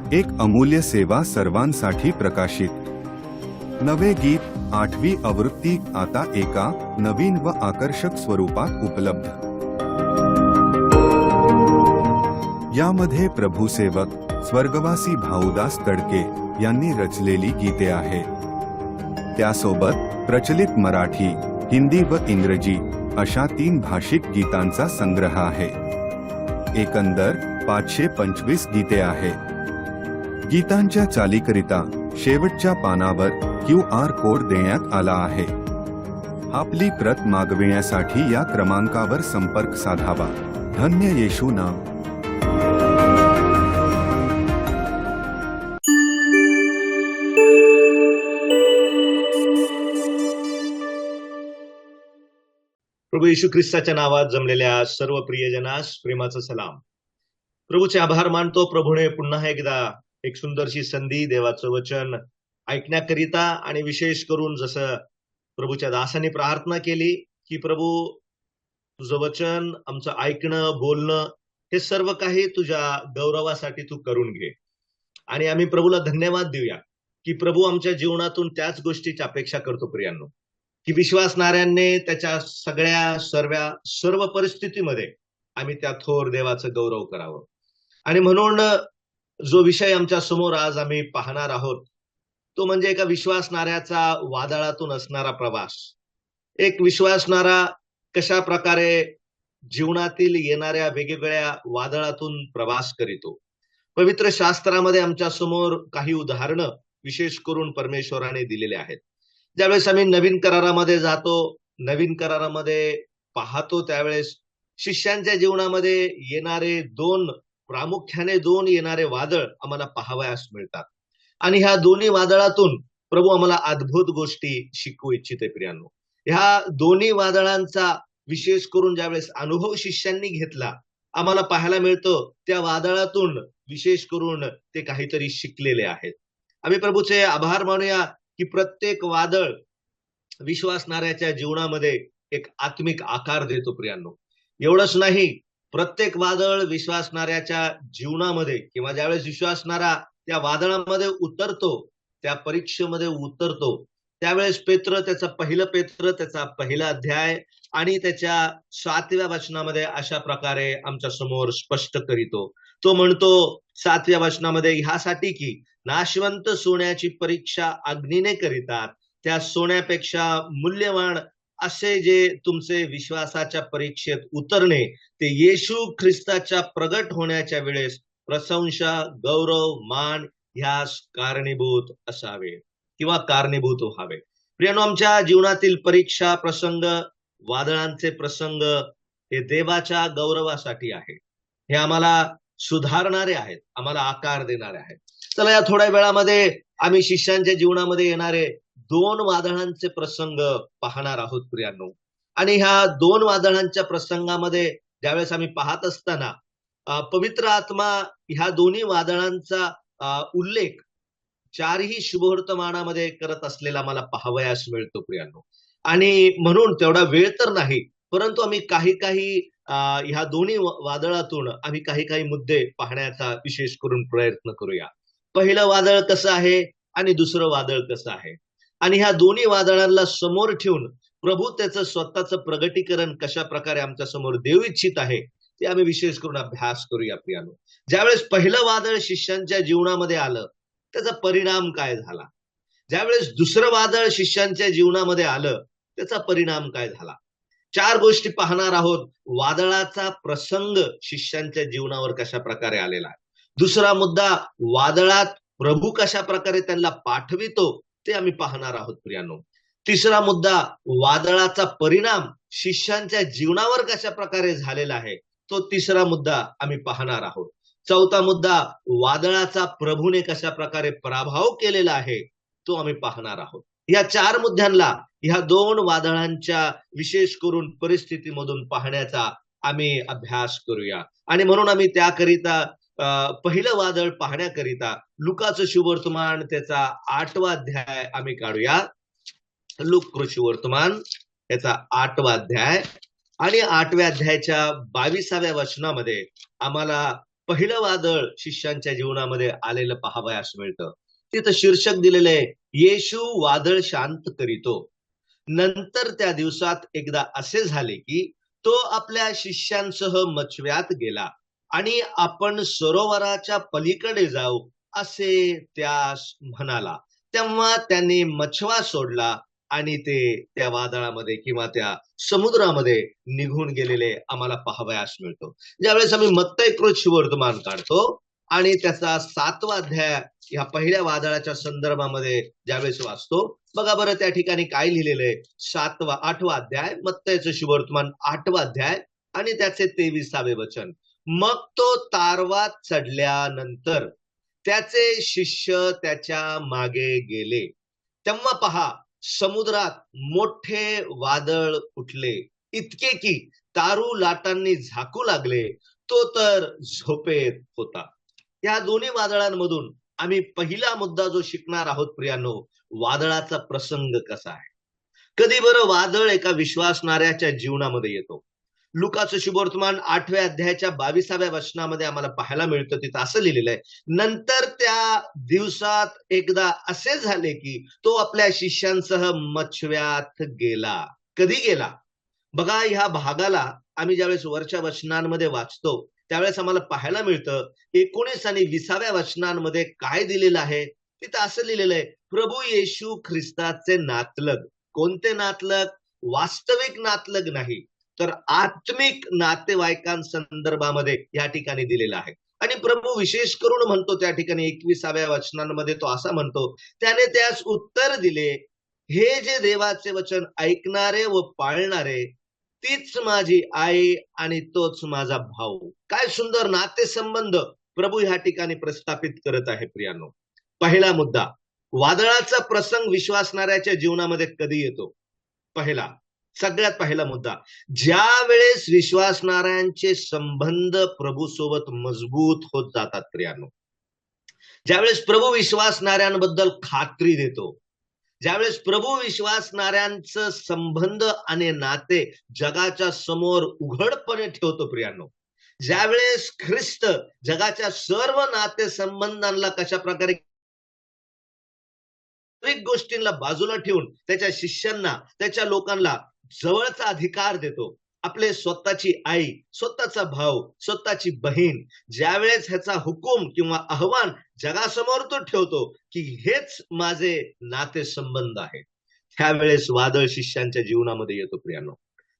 एक अमूल्य सेवा सर्वांसाठी प्रकाशित. नवे गीत 8वी आवृत्ती आता एका नवीन व आकर्षक स्वरूपात उपलब्ध. यामध्ये प्रभुसेवक स्वर्गवासी भाऊदास तडके यांनी रचलेली गीते आहेत. त्यासोबत प्रचलित मराठी, हिंदी व इंग्रजी अशा 3 भाषिक गीतांचा संग्रह आहे. एकंदर 525 गीते आहेत. गीतांच्या चालीकरिता शेवटच्या पानावर QR कोड देण्यात आला आहे. आपली प्रत मागविण्यासाठी या क्रमांकावर संपर्क साधावा. धन्य येशू नाम. प्रभू येशू ख्रिस्ताच्या नावात जमलेल्या सर्व प्रियजनास प्रेमाचा सलाम. प्रभूचे आभार मानतो. प्रभूने पुन्हा एकदा एक सुंदरशी संधी देवाचं वचन ऐकण्याकरिता आणि विशेष करून जसं प्रभूच्या दासाने प्रार्थना केली की प्रभू तुझं वचन, आमचं ऐकणं, बोलणं हे सर्व काही तुझ्या गौरवासाठी तू करून घे. आणि आम्ही प्रभूला धन्यवाद देऊया की प्रभू आमच्या जीवनातून त्याच गोष्टीची अपेक्षा करतो प्रियांनो, की विश्वासणाऱ्यांनी त्याच्या सगळ्या सर्व परिस्थितीमध्ये आम्ही त्या थोर देवाचं गौरव करावं. आणि म्हणून जो विषय आमच्या समोर आज आम्ही पाहणार आहोत तो म्हणजे एका विश्वासणाऱ्याचा वादळातून असणारा प्रवास. एक विश्वासणारा कशा प्रकारे जीवनातील येणाऱ्या वेगवेगळ्या वादळातून प्रवास करीतो. पवित्र शास्त्रामध्ये आमच्या समोर काही उदाहरणं विशेष करून परमेश्वराने दिलेले आहेत. ज्यावेळेस आम्ही नवीन करारामध्ये जातो, नवीन करारामध्ये पाहतो, त्यावेळेस शिष्यांच्या जीवनामध्ये येणारे प्रामुख्याने दोन येणारे वादळ आम्हाला पाहावयास मिळतात. आणि ह्या दोन्ही वादळातून प्रभू आम्हाला अद्भुत गोष्टी शिकवू इच्छिते प्रियांनो. ह्या दोन्ही वादळांचा विशेष करून ज्यावेळेस अनुभव शिष्यांनी घेतला, आम्हाला पाहायला मिळतो त्या वादळातून विशेष करून ते काहीतरी शिकलेले आहेत. आम्ही प्रभूचे आभार मानूया की प्रत्येक वादळ विश्वासणाऱ्याच्या जीवनामध्ये एक आत्मिक आकार देतो प्रियांनो. एवढंच नाही, प्रत्येक वादळ विश्वासणाऱ्याच्या जीवनामध्ये किंवा ज्यावेळेस विश्वासणारा त्या वादळामध्ये उतरतो, त्या परीक्षेमध्ये उतरतो, त्यावेळेस त्याचा पहिला अध्याय आणि त्याच्या 7व्या वचनामध्ये अशा प्रकारे आमच्या समोर स्पष्ट करीतो. तो म्हणतो 7व्या वचनामध्ये, ह्यासाठी की नाशवंत सोन्याची परीक्षा अग्नीने करीतात, त्या सोन्यापेक्षा मूल्यवान असे जे तुमचे विश्वासाच्या परीक्षेत उतरणे ते येशू ख्रिस्ताच्या प्रगट होण्याच्या वेळेस प्रशंसा, गौरव, मान ह्यास कारणीभूत असावे किंवा कारणीभूत व्हावे. प्रियांनो, आमच्या जीवनातील परीक्षा प्रसंग, वादळांचे प्रसंग हे देवाच्या गौरवासाठी आहे. हे आम्हाला सुधारणारे आहेत, आम्हाला आकार देणारे आहेत. चला, या थोड्या वेळामध्ये आम्ही शिष्यांच्या जीवनामध्ये येणारे 2 वादळांचे प्रसंग पाहणार आहोत प्रियांनो. आणि ह्या 2 वादळांच्या प्रसंगामध्ये ज्यावेळेस आम्ही पाहत असताना पवित्र आत्मा ह्या दोन्ही वादळांचा उल्लेख 4ही शुभवर्तमानामध्ये करत असलेला मला पाहावयास मिळतो प्रियांनो. आणि म्हणून तेवढा वेळ तर नाही, परंतु आम्ही काही ह्या दोन्ही वादळातून आम्ही काही मुद्दे पाहण्याचा विशेष करून प्रयत्न करूया. पहिलं वादळ कसं आहे आणि दुसरं वादळ कसं आहे, आणि ह्या दोन्ही वादळांना समोर ठेवून प्रभू त्याचं स्वतःचं प्रगटीकरण कशा प्रकारे आमच्या समोर देऊ इच्छित आहे ते आम्ही विशेष करून अभ्यास करूया प्रियांनो. ज्यावेळेस पहिलं वादळ शिष्यांच्या जीवनामध्ये आलं त्याचा परिणाम काय झाला, ज्यावेळेस दुसरं वादळ शिष्यांच्या जीवनामध्ये आलं त्याचा परिणाम काय झाला, 4 गोष्टी पाहणार आहोत. वादळाचा प्रसंग शिष्यांच्या जीवनावर कशा प्रकारे आलेला आहे. दुसरा मुद्दा, वादळात प्रभू कशा प्रकारे त्यांना पाठवितो ते आम्ही पाहणार आहोत प्रियांनो. तिसरा मुद्दा, वादळाचा परिणाम शिष्यांच्या जीवनावर कशा प्रकारे झालेला आहे, तो तिसरा मुद्दा आम्ही पाहणार आहोत. चौथा मुद्दा, वादळाचा प्रभूने कशा प्रकारे पराभव केलेला आहे तो आम्ही पाहणार आहोत. या 4 मुद्द्यांना ह्या 2 वादळांच्या विशेष करून परिस्थितीमधून पाहण्याचा आम्ही अभ्यास करूया. आणि म्हणून आम्ही त्याकरिता पहिलं वादळ पाहण्याकरिता लुकाचं शुभवर्तमान त्याचा 8वा अध्याय आम्ही काढूया. लूक शुभवर्तमान याचा 8वा अध्याय आणि 8व्या अध्यायाच्या 22व्या वचनामध्ये आम्हाला पहिलं वादळ शिष्यांच्या जीवनामध्ये आलेलं पाहावयास मिळतं. तिथं शीर्षक दिलेलं आहे, येशू वादळ शांत करीतो. नंतर त्या दिवसात एकदा असे झाले की तो आपल्या शिष्यांसह मछव्यात गेला आणि आपण सरोवराच्या पलीकडे जाऊ असे त्यास म्हणाला. तेव्हा त्यांनी मछवा सोडला आणि ते त्या वादळामध्ये किंवा त्या समुद्रामध्ये निघून गेलेले आम्हाला पाहावयास मिळतो. ज्यावेळेस आम्ही मत्तई कृत वर्तमान काढतो आणि त्याचा 7वा अध्याय ह्या पहिल्या वादळाच्या संदर्भामध्ये ज्यावेळेस वाचतो, बघा बरं त्या ठिकाणी काय लिहिलेलं आहे. 8वा अध्याय मत्तईचं शुभवर्तमान 8वा अध्याय आणि त्याचे 23वे वचन. मग तो तारवात चढल्यानंतर त्याचे शिष्य त्याच्या मागे गेले. तेव्हा पहा, समुद्रात मोठे वादळ उठले, इतके की तारू लाटांनी झाकू लागले. तो तर झोपेत होता. या दोन्ही वादळांमधून आम्ही पहिला मुद्दा जो शिकणार आहोत प्रियानो, वादळाचा प्रसंग कसा आहे. कधी बरं वादळ एका विश्वासणाऱ्याच्या जीवनामध्ये येतो. लुकाचं शुभवर्तमान 8व्या अध्यायाच्या 22व्या वचनामध्ये आम्हाला पाहायला मिळतं. तिथं असं लिहिलेलं आहे, नंतर त्या दिवसात एकदा असे झाले की तो आपल्या शिष्यांसह मछव्यात गेला. कधी गेला? बघा, ह्या भागाला आम्ही ज्यावेळेस वरच्या वचनांमध्ये वाचतो त्यावेळेस आम्हाला पाहायला मिळतं 19 आणि 20व्या वचनांमध्ये काय दिलेलं आहे. तिथं असं लिहिलेलं आहे, प्रभू येशू ख्रिस्ताचे नातलग. कोणते नातलग? वास्तविक नातलग नाही, तर आत्मिक नातेवाईकांसंदर्भामध्ये या ठिकाणी दिलेलं आहे. आणि प्रभू विशेष करून म्हणतो त्या ठिकाणी 21व्या वचनांमध्ये तो असा म्हणतो, त्याने त्यास उत्तर दिले, हे जे देवाचे वचन ऐकणारे व पाळणारे तीच माझी आई आणि तोच माझा भाऊ. काय सुंदर नातेसंबंध प्रभू ह्या ठिकाणी प्रस्थापित करत आहे प्रियानो. पहिला मुद्दा, वादळाचा प्रसंग विश्वासणाऱ्याच्या जीवनामध्ये कधी येतो? सगळ्यात पहिला मुद्दा, ज्या वेळेस विश्वासणाऱ्यांचे संबंध प्रभू सोबत मजबूत होत जातात प्रियानो. ज्यावेळेस प्रभू विश्वासणाऱ्यांबद्दल खात्री देतो, ज्यावेळेस प्रभू विश्वासणाऱ्यांचं संबंध आणि नाते जगाच्या समोर उघडपणे ठेवतो प्रियानो. ज्यावेळेस ख्रिस्त जगाच्या सर्व नाते संबंधांना कशा प्रकारे गोष्टींना बाजूला ठेवून त्याच्या शिष्यांना, त्याच्या लोकांना जवळचा अधिकार देतो. आपले स्वतःची आई, स्वतःचा भाऊ, स्वतःची बहीण, ज्यावेळेस ह्याचा हुकूम किंवा आव्हान जगासमोर तो ठेवतो की हेच माझे नाते संबंध आहे, त्यावेळेस वादळ शिष्यांच्या जीवनामध्ये येतो प्रियानो.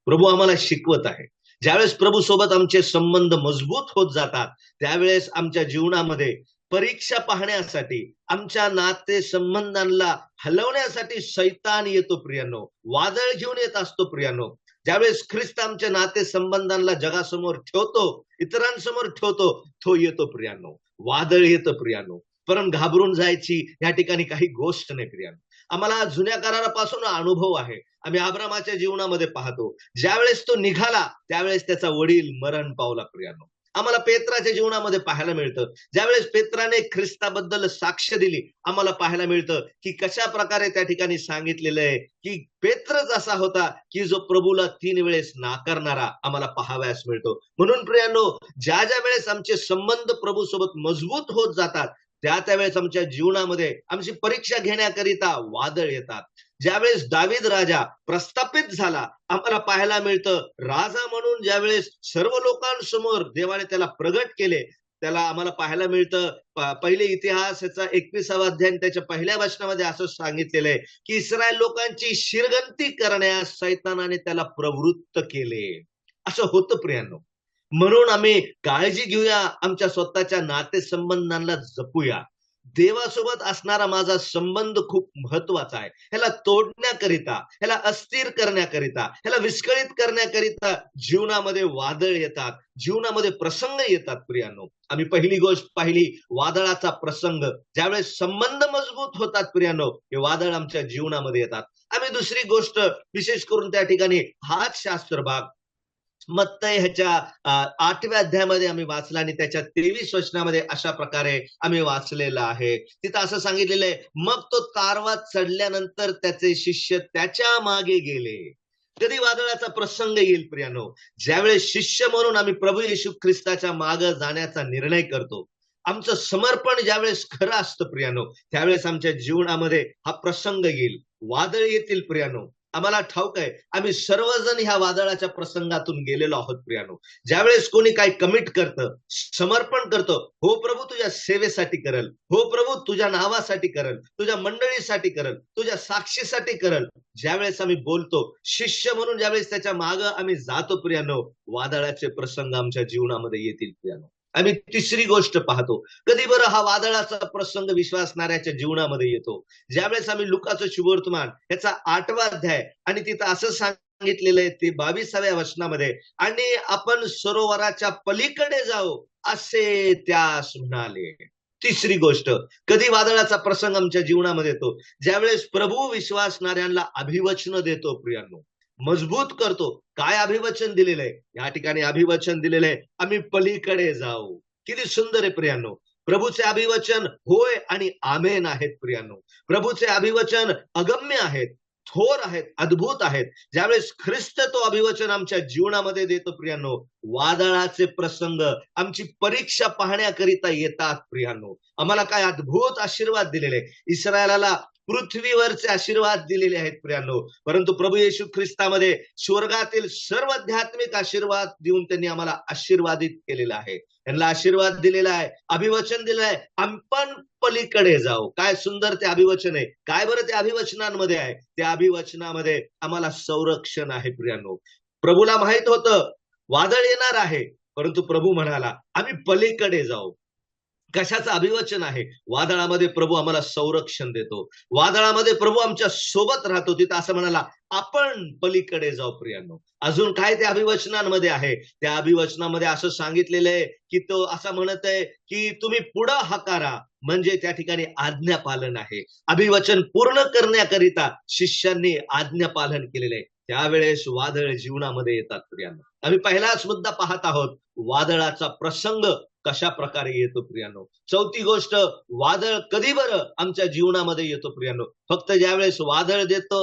प्रभू आम्हाला शिकवत आहे, ज्यावेळेस प्रभू सोबत आमचे संबंध मजबूत होत जातात त्यावेळेस आमच्या जीवनामध्ये परीक्षा पाहण्यासाठी, आमच्या नाते संबंधांना हलवण्यासाठी शैतान येतो प्रियानो, वादळ घेऊन येत असतो प्रियानो. ज्यावेळेस ख्रिस्त आमच्या नाते संबंधांना जगासमोर ठेवतो, इतरांसमोर ठेवतो, तो येतो प्रियानो, वादळ येतं प्रियानो. पण घाबरून जायची या ठिकाणी काही गोष्ट नाही प्रियानो. आम्हाला जुन्या करारापासून अनुभव आहे. आम्ही अब्रामाच्या जीवनामध्ये पाहतो, ज्यावेळेस तो निघाला त्यावेळेस त्याचा वडील मरण पावला प्रियानो. आम्हाला पेत्राच्या जीवनामध्ये पाहायला मिळतं, ज्यावेळेस पेत्राने ख्रिस्ताबद्दल साक्ष दिली, आम्हाला पाहायला मिळतं की कशा प्रकारे त्या ठिकाणी सांगितलेलं आहे की पेत्रच असा होता की जो प्रभूला 3 वेळेस नाकारणारा आम्हाला पाहावयास मिळतो. म्हणून प्रियानो, ज्या वेळेस आमचे संबंध प्रभू सोबत मजबूत होत जातात त्यावेळेस आमच्या जीवनामध्ये आमची परीक्षा घेण्याकरिता वादळ येतात. ज्यावेळेस दावीद राजा प्रस्थापित झाला, आम्हाला पाहायला मिळतं राजा म्हणून ज्यावेळेस सर्व लोकांसमोर देवाने त्याला प्रगट केले, त्याला आम्हाला पाहायला मिळतं पहिले इतिहास याचा 21वा अध्याय त्याच्या पहिल्या वचनामध्ये असं सांगितलेलं आहे की इस्रायल लोकांची शिरगंती करण्यास शैतानाने त्याला प्रवृत्त केले. असं होतं प्रियांनो. म्हणून आम्ही काळजी घेऊया, आमच्या स्वतःच्या नातेसंबंधांना जपूया. देवासोबत असणारा माझा संबंध खूप महत्वाचा आहे. ह्याला तोडण्याकरिता, ह्याला अस्थिर करण्याकरिता, ह्याला विस्कळीत करण्याकरिता जीवनामध्ये वादळ येतात, जीवनामध्ये प्रसंग येतात प्रियानो. आम्ही पहिली गोष्ट पाहिली, वादळाचा प्रसंग. ज्यावेळेस संबंध मजबूत होतात प्रियानो, हे वादळ आमच्या जीवनामध्ये येतात. आम्ही दुसरी गोष्ट विशेष करून त्या ठिकाणी हाच शास्त्र भाग मत्तई ह्याच्या 8व्या अध्यायामध्ये आम्ही वाचला आणि त्याच्या 23 वचनामध्ये अशा प्रकारे आम्ही वाचलेलं आहे. तिथं असं सांगितलेलं आहे, मग तो तारवात चढल्यानंतर त्याचे शिष्य त्याच्या मागे गेले. कधी वादळाचा प्रसंग येईल प्रियानो, ज्यावेळेस शिष्य म्हणून आम्ही प्रभू येशू ख्रिस्ताच्या मागे जाण्याचा निर्णय करतो. आमचं समर्पण ज्यावेळेस खरं असतं प्रियानो, त्यावेळेस आमच्या जीवनामध्ये हा प्रसंग येईल, वादळ येतील प्रियानो. आम्हाला ठाऊक आहे, आम्ही सर्वजण ह्या वादळाच्या प्रसंगातून गेलेलो आहोत प्रियानो. ज्यावेळेस कोणी काही कमिट करतं, समर्पण करतं, हो प्रभू तुझ्या सेवेसाठी करल, हो प्रभू तुझ्या नावासाठी करल, तुझ्या मंडळीसाठी करल, तुझ्या साक्षीसाठी करल. ज्यावेळेस आम्ही बोलतो, शिष्य म्हणून ज्यावेळेस त्याच्या मागं आम्ही जातो प्रियानो, वादळाचे प्रसंग आमच्या जीवनामध्ये येतील प्रियानो. आम्ही तिसरी गोष्ट पाहतो, कधी बरं हा वादळाचा प्रसंग विश्वासणाऱ्याच्या जीवनामध्ये येतो, ज्यावेळेस आम्ही लुकाचं शुभवर्तमान याचा 8वा अध्याय आणि तिथं असं सांगितलेलं आहे ते 22व्या वचनामध्ये, आणि आपण सरोवराच्या पलीकडे जाऊ असे त्यास म्हणाले. तिसरी गोष्ट, कधी वादळाचा प्रसंग आमच्या जीवनामध्ये येतो, ज्यावेळेस प्रभू विश्वासणाऱ्यांना अभिवचन देतो प्रियांनो, मजबूत करतो. काय अभिवचन दिलेलं आहे या ठिकाणी? अभिवचन दिलेलं आहे, आम्ही पलीकडे जाऊ. किती सुंदर आहे प्रियांनो. प्रभूचे अभिवचन होय आणि आमेन आहेत प्रियांनो. प्रभूचे अभिवचन अगम्य आहेत, थोर आहेत, अद्भुत आहेत. ज्यावेळेस ख्रिस्त तो अभिवचन आमच्या जीवनामध्ये देतो प्रियांनो, वादळाचे प्रसंग आमची परीक्षा पाहण्याकरिता येतात प्रियांनो. आम्हाला काय अद्भुत आशीर्वाद दिलेले, इस्रायलाला पृथ्वीवरचे आशीर्वाद दिलेले आहेत प्रियांनो, परंतु प्रभू येशू ख्रिस्तामध्ये स्वर्गातील सर्व आध्यात्मिक आशीर्वाद देऊन त्यांनी आम्हाला आशीर्वादित केलेलं आहे. त्यांना आशीर्वाद दिलेला आहे, अभिवचन दिलेलं आहे, आपण पलीकडे जाऊ. काय सुंदर ते अभिवचन आहे. काय बरं ते अभिवचनांमध्ये आहे? त्या अभिवचनामध्ये आम्हाला संरक्षण आहे प्रियांनो. प्रभूला माहित होतं वादळ येणार आहे, परंतु प्रभू म्हणाला आम्ही पलीकडे जाऊ. कशाचं अभिवचन आहे? वादळामध्ये प्रभू आम्हाला संरक्षण देतो, वादळामध्ये प्रभू आमच्या सोबत राहतो. तिथं असं म्हणाला आपण पलीकडे जाऊ प्रियांनो. अजून काय त्या अभिवचनांमध्ये आहे? त्या अभिवचनामध्ये असं सांगितलेलं आहे की तो असं म्हणत आहे की तुम्ही पुढं हकारा, म्हणजे त्या ठिकाणी आज्ञा पालन आहे. अभिवचन पूर्ण करण्याकरिता शिष्यांनी आज्ञा पालन केलेलं आहे. त्यावेळेस वादळ जीवनामध्ये येतात प्रियांनो. आम्ही पहिलाच मुद्दा पाहत आहोत, वादळाचा प्रसंग कशा प्रकारे येतो प्रियांनो. चौथी गोष्ट, वादळ कधी बरं आमच्या जीवनामध्ये येतो प्रियांनो. फक्त ज्यावेळेस वादळ देतो,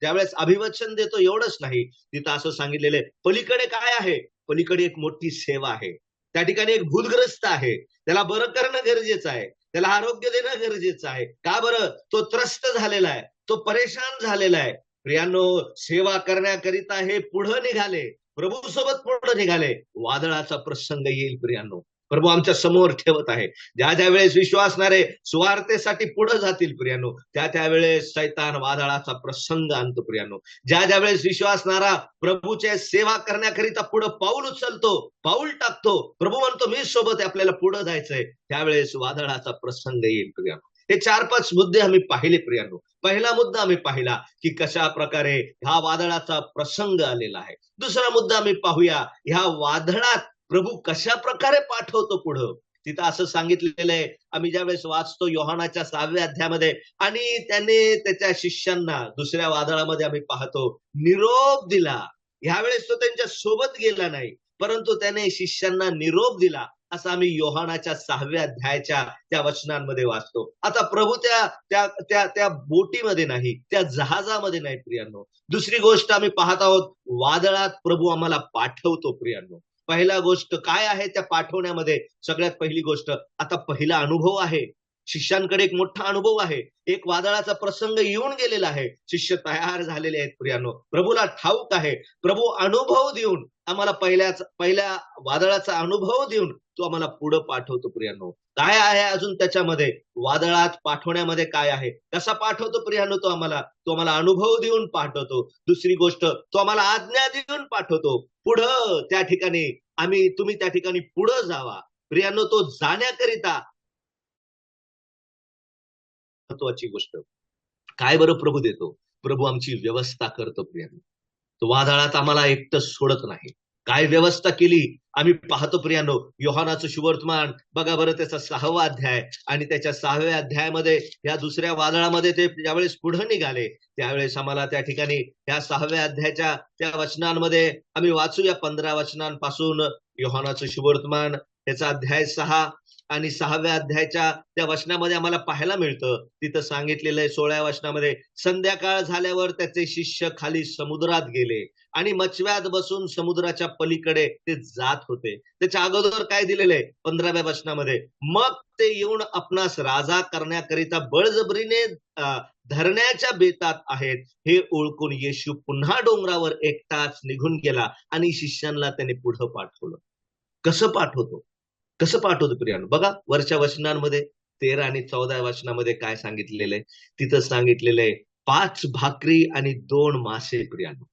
त्यावेळेस अभिवचन देतो एवढंच नाही. तिथं असं सांगितलेलं आहे, पलीकडे काय आहे? पलीकडे एक मोठी सेवा आहे. त्या ठिकाणी एक भूतग्रस्त आहे, त्याला बरं करणं गरजेचं आहे, त्याला आरोग्य देणं गरजेचं आहे. का बरं? तो त्रस्त झालेला आहे, तो परेशान झालेला आहे प्रियांनो. सेवा करण्याकरिता हे पुढे निघाले, प्रभू सोबत पुढे निघाले. वादळाचा प्रसंग येईल प्रियांनो, प्रभू आमच्या समोर ठेवत आहे. ज्या ज्या वेळेस विश्वासणारे सुवार्तेसाठी पुढे जातील प्रियांनो, त्या त्यावेळेस शैतान वादळाचा प्रसंग आणतो प्रियांनो. ज्या ज्या वेळेस विश्वासणारा प्रभूचे सेवा करण्याकरिता पुढे पाऊल उचलतो, पाऊल टाकतो, प्रभू म्हणतो मी सोबत आहे, आपल्याला पुढे जायचंय, त्यावेळेस वादळाचा प्रसंग येईल प्रियांनो. हे 4-5 मुद्दे आम्ही पाहिले प्रियांनो. पहिला मुद्दा आम्ही पाहिला की कशा प्रकारे हा वादळाचा प्रसंग आलेला आहे. दुसरा मुद्दा आम्ही पाहूया, ह्या वादळात प्रभू कशा प्रकारे पाठवतो पुढं. तिथं असं सांगितलेलं आहे, आम्ही ज्यावेळेस वाचतो योहानाच्या 6व्या अध्यायामध्ये, आणि त्याने त्याच्या शिष्यांना दुसऱ्या वादळामध्ये आम्ही पाहतो निरोप दिला. ह्यावेळेस तो त्यांच्या सोबत गेला नाही, परंतु त्याने शिष्यांना निरोप दिला, असं आम्ही योहानाच्या 6व्या अध्यायाच्या त्या वचनांमध्ये वाचतो. आता प्रभू त्या त्या त्या त्या बोटीमध्ये नाही, त्या जहाजामध्ये नाही प्रियांनो. दुसरी गोष्ट आम्ही पाहत आहोत, वादळात प्रभू आम्हाला पाठवतो प्रियांनो. पहिला गोष्ट काय आहे त्या पाठवण्यामध्ये? सगळ्यात पहिली गोष्ट, आता पहिला अनुभव आहे. शिष्यांकडे एक मोठा अनुभव आहे, एक वादळाचा प्रसंग येऊन गेलेला आहे, शिष्य तयार झालेले आहेत प्रियांनो. प्रभूला ठाऊक आहे, प्रभू अनुभव देऊन आम्हाला पहिल्या वादळाचा अनुभव देऊन तो आम्हाला पुढे पाठवतो प्रियांनो. काय आहे अजून त्याच्यामध्ये? वादळात पाठवण्यामध्ये काय आहे? कसा पाठवतो प्रियांनो? तो आम्हाला अनुभव देऊन पाठवतो. दुसरी गोष्ट, तो आम्हाला आज्ञा देऊन पाठवतो. पुढं त्या ठिकाणी तुम्ही त्या ठिकाणी पुढे जावा प्रियांनो. तो जाण्याकरिता महत्वाची गोष्ट काय बरं प्रभू देतो? प्रभू आमची व्यवस्था करतो प्रियांनो. तो वादळात आम्हाला एकटं सोडत नाही. काय व्यवस्था केली आम्ही पाहतो प्रियांनो. योहानाचं शुभवर्तमान बघा बरं, त्याचा 6वा अध्याय आणि त्याच्या 6व्या अध्यायामध्ये या दुसऱ्या वादळामध्ये ते ज्यावेळेस पुढे निघाले, त्यावेळेस आम्हाला त्या ठिकाणी या 6व्या अध्यायाच्या त्या वचनांमध्ये आम्ही वाचूया 15 वचनांपासून. योहानाचं शुभवर्तमान त्याचा अध्याय 6 आणि 6व्या अध्यायाच्या त्या वचनामध्ये आम्हाला पाहायला मिळतं, तिथं सांगितलेलं आहे 16व्या वचनामध्ये, संध्याकाळ झाल्यावर त्याचे शिष्य खाली समुद्रात गेले आणि मचव्यात बसून समुद्राच्या पलीकडे ते जात होते. त्याच्या अगोदर काय दिलेलं आहे 15व्या वचनामध्ये, मग ते येऊन आपणास राजा करण्याकरिता बळजबरीने धरण्याच्या बेतात आहेत हे ओळखून येशू पुन्हा डोंगरावर एकटाच निघून गेला आणि शिष्यांना त्याने पुढे पाठवलं. कसं पाठवतो? कसं पाठवतो प्रियानो? बघा वरच्या वचनांमध्ये 13 आणि 14 वचनामध्ये काय सांगितलेलं आहे? तिथं सांगितलेलं आहे 5 भाकरी आणि 2 मासे प्रियानो.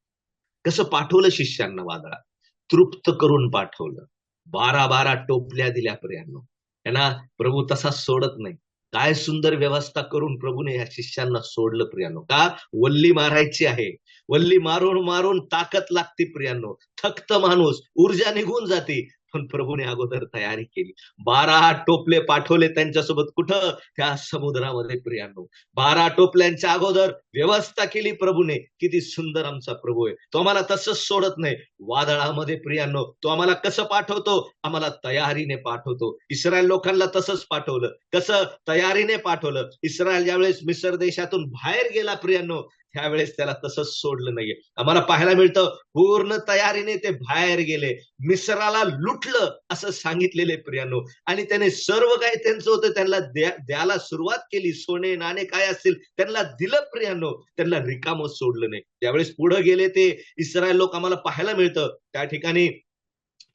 कसं पाठवलं शिष्यांना वादळात? तृप्त करून पाठवलं. 12 टोपल्या दिल्या प्रियानो. त्यांना प्रभू तसा सोडत नाही. काय सुंदर व्यवस्था करून प्रभूने या शिष्यांना सोडलं प्रियानो. का? वल्ली मारायची आहे. वल्ली मारून मारून ताकद लागते प्रियानो. थकत माणूस, ऊर्जा निघून जाते. पण प्रभूने अगोदर तयारी केली. 12 टोपले पाठवले त्यांच्यासोबत कुठं? त्या समुद्रामध्ये प्रियानो. 12 टोपल्यांच्या अगोदर व्यवस्था केली प्रभूने. किती सुंदर आमचा प्रभू आहे. तो आम्हाला तसंच सोडत नाही. वादळामध्ये प्रियानो तो आम्हाला कसं पाठवतो? आम्हाला तयारीने पाठवतो. इस्रायल लोकांना तसंच पाठवलं. कसं? तयारीने पाठवलं. इस्रायल ज्यावेळेस मिस्र देशातून बाहेर गेला प्रियानो, त्यावेळेस त्याला तसंच सोडलं नाहीये. आम्हाला पाहायला मिळतं पूर्ण तयारीने ते बाहेर गेले. मिस्राला लुटलं असं सांगितलेले प्रियानो. आणि त्याने सर्व काही त्यांचं होतं त्यांना द्यायला सुरुवात केली. सोने नाणे काय असतील त्यांना दिलं प्रियानो. त्यांना रिकामं सोडलं नाही. त्यावेळेस पुढे गेले ते इस्रायल लोक आम्हाला पाहायला मिळतं. त्या ठिकाणी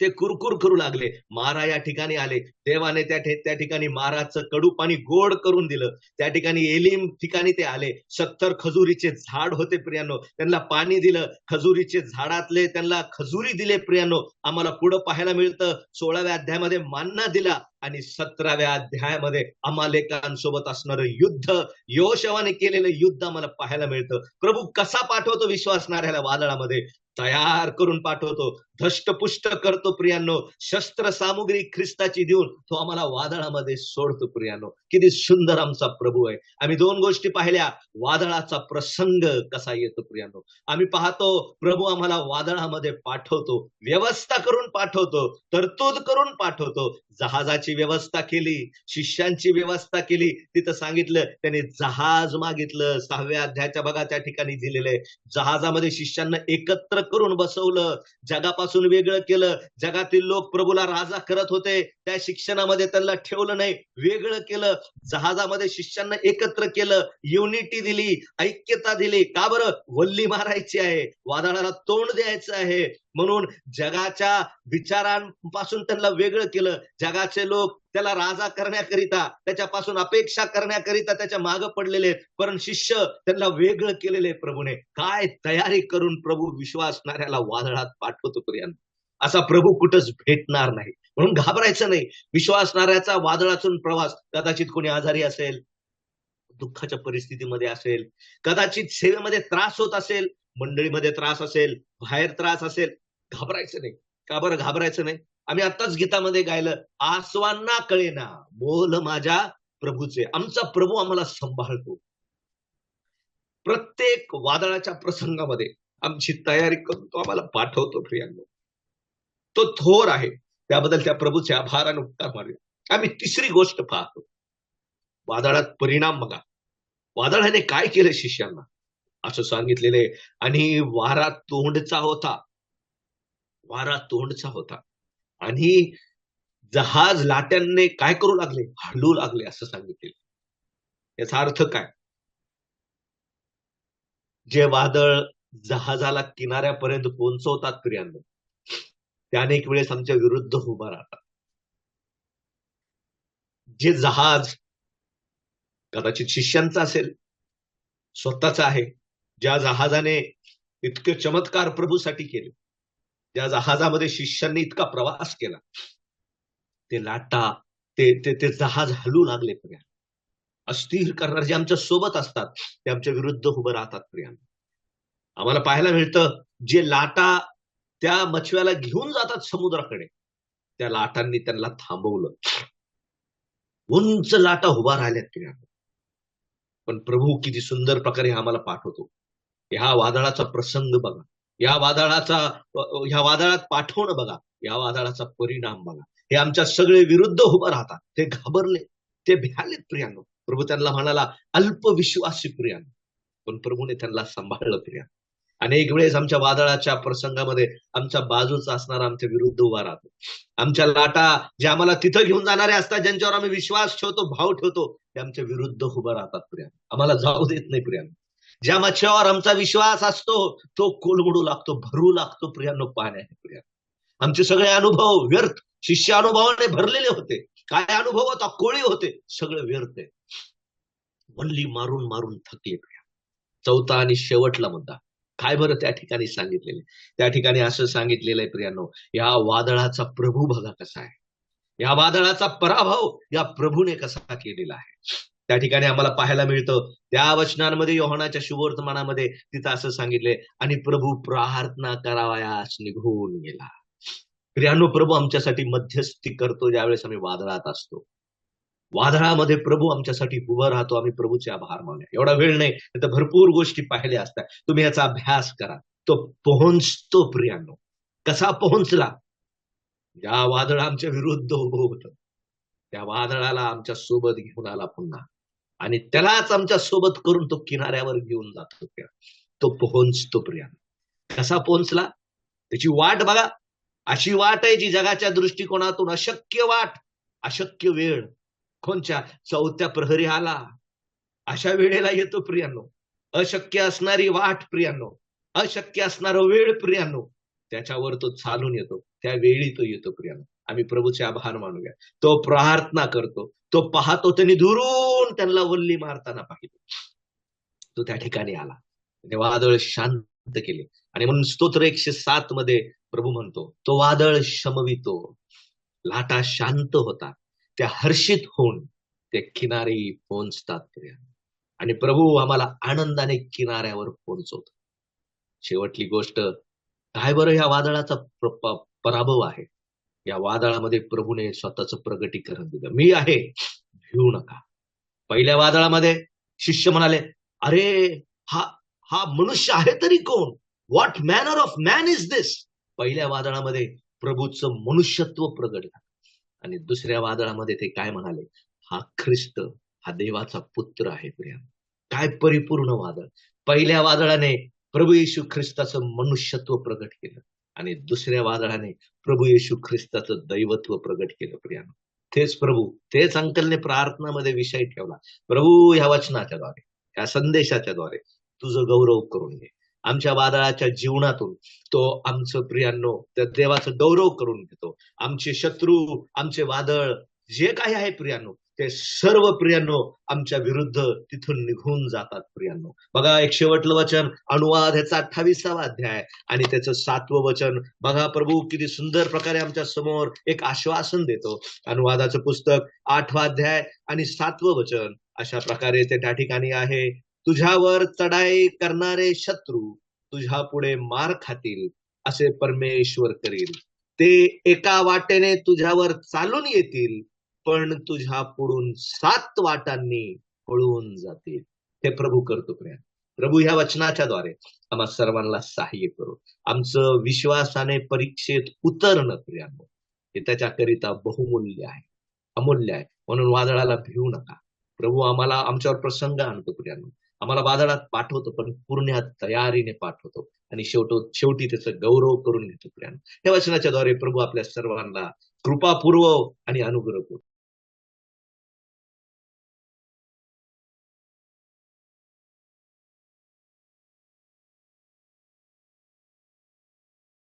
ते कुरकुर करू लागले. मारा या ठिकाणी आले. देवाने त्या ठिकाणी माराचं कडू पाणी गोड करून दिलं. त्या ठिकाणी एलिम ठिकाणी ते आले. 70 खजुरीचे झाड होते प्रियानो. त्यांना पाणी दिलं. खजुरीचे झाडातले त्यांना खजुरी दिले प्रियानो. आम्हाला पुढे पाहायला मिळतं 16व्या अध्यायामध्ये मान्ना दिला आणि 17व्या अध्यायामध्ये अमालेकांसोबत असणारं युद्ध, योशवाने केलेलं युद्ध आम्हाला पाहायला मिळतं. प्रभू कसा पाठवतो विश्वासणाऱ्याला वादळामध्ये? तयार करून पाठवतो. धष्टपुष्ट करतो प्रियानो. शस्त्र सामुग्री ख्रिस्ताची देऊन तो आम्हाला वादळामध्ये सोडतो प्रियानो. किती सुंदर आमचा प्रभू आहे. आम्ही 2 गोष्टी पाहिल्या. वादळाचा प्रसंग कसा येतो प्रियानो. आम्ही पाहतो प्रभू आम्हाला वादळामध्ये पाठवतो. व्यवस्था करून पाठवतो. तरतूद करून पाठवतो. जहाजाची व्यवस्था केली. शिष्यांची व्यवस्था केली. तिथं सांगितलं त्याने जहाज मागितलं. 6व्या अध्यायाच्या बघा त्या ठिकाणी दिलेलं आहे. जहाजामध्ये शिष्यांना एकत्र करून बसवलं. जगापासून वेगळं केलं. जगातील लोक प्रभूला राजा करत होते. त्या शिक्षणामध्ये त्यांना ठेवलं नाही. वेगळं केलं. जहाजामध्ये शिष्यांना एकत्र केलं. युनिटी दिली. ऐक्यता दिली. का बरं? वल्ली मारायची आहे. वादळाला तोंड द्यायचं आहे. म्हणून जगाच्या विचारांपासून त्यांना वेगळं केलं. जगाचे लोक त्याला राजा करण्याकरिता, त्याच्यापासून अपेक्षा करण्याकरिता त्याच्या मागे पडलेले आहेत. पण शिष्य त्यांना वेगळं केलेले प्रभूने. काय तयारी करून प्रभू विश्वासणाऱ्याला वादळात पाठवतो प्रियांनो. असा प्रभू कुठंच भेटणार नाही. म्हणून घाबरायचं नाही. विश्वासणाऱ्याचा वादळातून प्रवास. कदाचित कोणी आजारी असेल, दुःखाच्या परिस्थितीमध्ये असेल, कदाचित सेवेमध्ये त्रास होत असेल, मंडळीमध्ये त्रास असेल, बाहेर त्रास असेल, घाबरायचं नाही. का बरं घाबरायचं नाही? आम्ही आताच गीतामध्ये गायलं, आसवांना कळेना मोल माझ्या प्रभूचे. आमचा प्रभू आम्हाला सांभाळतो. प्रत्येक वादळाच्या प्रसंगामध्ये आमची तयारी करून तो आम्हाला पाठवतो प्रियांनो. तो थोर आहे. त्याबद्दल त्या प्रभूचे आभार आणि उपकार मानूया. आम्ही तिसरी गोष्ट पाहतो. वादळात परिणाम बघा. वादळाने काय केलं शिष्यांना? असं सांगितलेले आणि वारा तोंडचा होता. वारा तोंडचा होता. आणि जहाज लाट्यांनी काय करू लागले? हलू लागले असं सांगितले. याचा अर्थ काय? जे वादळ जहाजाला किनाऱ्यापर्यंत पोहोचवतात प्रियांनो, ते अनेक वेळेस आमच्या विरुद्ध उभा राहतात. जे जहाज कदाचित शिष्यांचं असेल, स्वतःच आहे, ज्या जहाजाने इतके चमत्कार प्रभूसाठी केले, ज्या जहाजामध्ये शिष्यांनी इतका प्रवास केला, ते लाटा ते जहाज हलू लागले प्रिया. अस्थिर करणारे जे आमच्या सोबत असतात ते आमच्या विरुद्ध उभं राहतात प्रिया. आम्हाला पाहायला मिळतं जे लाटा त्या मछव्याला घेऊन जातात समुद्राकडे, त्या लाटांनी त्यांना थांबवलं. उंच लाटा उभा राहिल्यात प्रिया. पण प्रभू किती सुंदर प्रकारे आम्हाला पाठवतो. ह्या वादळाचा प्रसंग बघा. ह्या वादळात पाठवणं बघा. या वादळाचा परिणाम बघा. हे आमच्या सगळे विरुद्ध उभं राहतात. ते घाबरले, ते भ्यालेत प्रियानो. प्रभू त्यांना म्हणाला, अल्पविश्वासी प्रियानो. पण प्रभूने त्यांना सांभाळलं प्रियानो. अनेक वेळेस आमच्या वादळाच्या प्रसंगामध्ये आमच्या बाजूचा असणारा आमच्या विरुद्ध उभा राहतो. आमच्या लाटा जे आम्हाला तिथं घेऊन जाणारे असतात, ज्यांच्यावर आम्ही विश्वास ठेवतो, भाव ठेवतो, ते आमच्या विरुद्ध उभं राहतात प्रियानो. आम्हाला जाऊ देत नाही प्रियानो. ज्या मच्छ्यावर आमचा विश्वास असतो तो कोलमडू लागतो, भरू लागतो प्रियानो पाण्याने प्रियानो. आमचे सगळे अनुभव व्यर्थ, शिष्य अनुभवाने भरलेले होते. काय अनुभव होता, कोळी होते, सगळं व्यर्थ आहे. वल्ली मारून मारून थकले प्रिया. चौथा आणि शेवटला मुद्दा काय बरं त्या ठिकाणी सांगितलेले, त्या ठिकाणी असं सांगितलेलं आहे प्रियानो, या वादळाचा प्रभू बघा कसा आहे, या वादळाचा पराभव या प्रभूने कसा केलेला आहे. त्या ठिकाणी आम्हाला पाहायला मिळतं त्या वचनांमध्ये, योहानाच्या शुभवर्तमानामध्ये तिथं असं सांगितलंय, आणि प्रभू प्रार्थना करावयास निघून गेला. प्रियानो, प्रभू आमच्यासाठी मध्यस्थी करतो ज्यावेळेस आम्ही वादळात असतो. वादळामध्ये प्रभू आमच्यासाठी उभं राहतो. आम्ही प्रभूचे आभार मानूया. एवढा वेळ नाही तर भरपूर गोष्टी पाहिल्या असतात. तुम्ही याचा अभ्यास करा. तो पोहोचतो प्रियानो. कसा पोहोचला? ज्या वादळ आमच्या विरुद्ध उभं होतं, त्या वादळाला आमच्या सोबत घेऊन आला पुन्हा, आणि त्यालाच आमच्या सोबत करून तो किनाऱ्यावर घेऊन जातो प्रिया. तो पोहोचतो प्रियानो. कसा पोहोचला? त्याची वाट बघा. अशी वाट आहे जी जगाच्या दृष्टिकोनातून अशक्य वाट, अशक्य वेळ. कोणच्या? चौथ्या प्रहरी आला, अशा वेळेला येतो प्रियानो. अशक्य असणारी वाट प्रियानो, अशक्य असणारा वेळ प्रियानो, त्याच्यावर तो चालून येतो. त्या वेळी तो येतो प्रियानो. आम्ही प्रभूचे आभार मानूया. तो प्रार्थना करतो, तो पाहतो. त्यांनी दुरून त्यांना वल्ली मारताना पाहिलं. तो त्या ठिकाणी आला, त्याने वादळ शांत केले. आणि म्हणून स्तोत्र 107 मध्ये प्रभू म्हणतो, तो वादळ शमवितो, लाटा शांत होतात, त्या हर्षित होऊन ते किनारी पोहोचतात प्रियानो. आणि प्रभू आम्हाला आनंदाने किनाऱ्यावर पोहोचवतो. शेवटली गोष्ट काय बरं या वादळाचा पराभव आहे. या वादळामध्ये प्रभूने स्वतःचं प्रगटीकरण दिलं. मी आहे, भिवू नका. पहिल्या वादळामध्ये शिष्य म्हणाले, अरे हा हा मनुष्य आहे तरी कोण? What manner of man is this? पहिल्या वादळामध्ये प्रभूचं मनुष्यत्व प्रगट झालं. आणि दुसऱ्या वादळामध्ये ते काय म्हणाले? हा ख्रिस्त, हा देवाचा पुत्र आहे प्रिया. काय परिपूर्ण वादळ! पहिल्या वादळाने प्रभू येशू ख्रिस्ताचं मनुष्यत्व प्रगट केलं, आणि दुसऱ्या वादळाने प्रभू येशू ख्रिस्ताचं दैवत्व प्रगट केलं प्रियानो. तेच प्रभू, तेच अंकलने प्रार्थनामध्ये विषय ठेवला. प्रभू ह्या वचनाच्या द्वारे, ह्या संदेशाच्या द्वारे तुझं गौरव करून घे. आमच्या वादळाच्या जीवनातून तो आमचं प्रियांनो त्या देवाचं गौरव करून घेतो. आमचे शत्रू, आमचे वादळ जे काही आहे प्रियांनो, ते सर्व प्रियांनो आमच्या विरुद्ध तिथून निघून जातात प्रियांनो. बघा, एक शेवटलं वचन, अनुवाद ह्याचा 28वा अध्याय आणि त्याचं 7वं वचन बघा. प्रभू किती सुंदर प्रकारे आमच्या समोर एक आश्वासन देतो. अनुवादाचं पुस्तक 8वा अध्याय आणि 7वं वचन अशा प्रकारे ते त्या ठिकाणी आहे. तुझ्यावर चढाई करणारे शत्रू तुझ्या पुढे मार खातील, असे परमेश्वर करील. ते एका वाटेने तुझ्यावर चालून येतील, पण तुझ्या पुढून 7 वाटांनी पळून जातील. हे प्रभू करतो प्रिया. प्रभू ह्या वचनाच्या द्वारे आम्हा सर्वांना सहाय्य करू. आमचं विश्वासाने परीक्षेत उतरणं प्रियानो हे त्याच्याकरिता बहुमूल्य आहे, अमूल्य आहे. म्हणून वादळाला भिवू नका. प्रभू आम्हाला आमच्यावर प्रसंग आणतो प्रियानो, आम्हाला वादळात पाठवतो, पण पूर्ण तयारीने पाठवतो, आणि शेवटी त्याचं गौरव करून घेतो प्रियानो. या वचनाच्या द्वारे प्रभू आपल्या सर्वांना कृपा पुरवो आणि अनुग्रह पुरवो.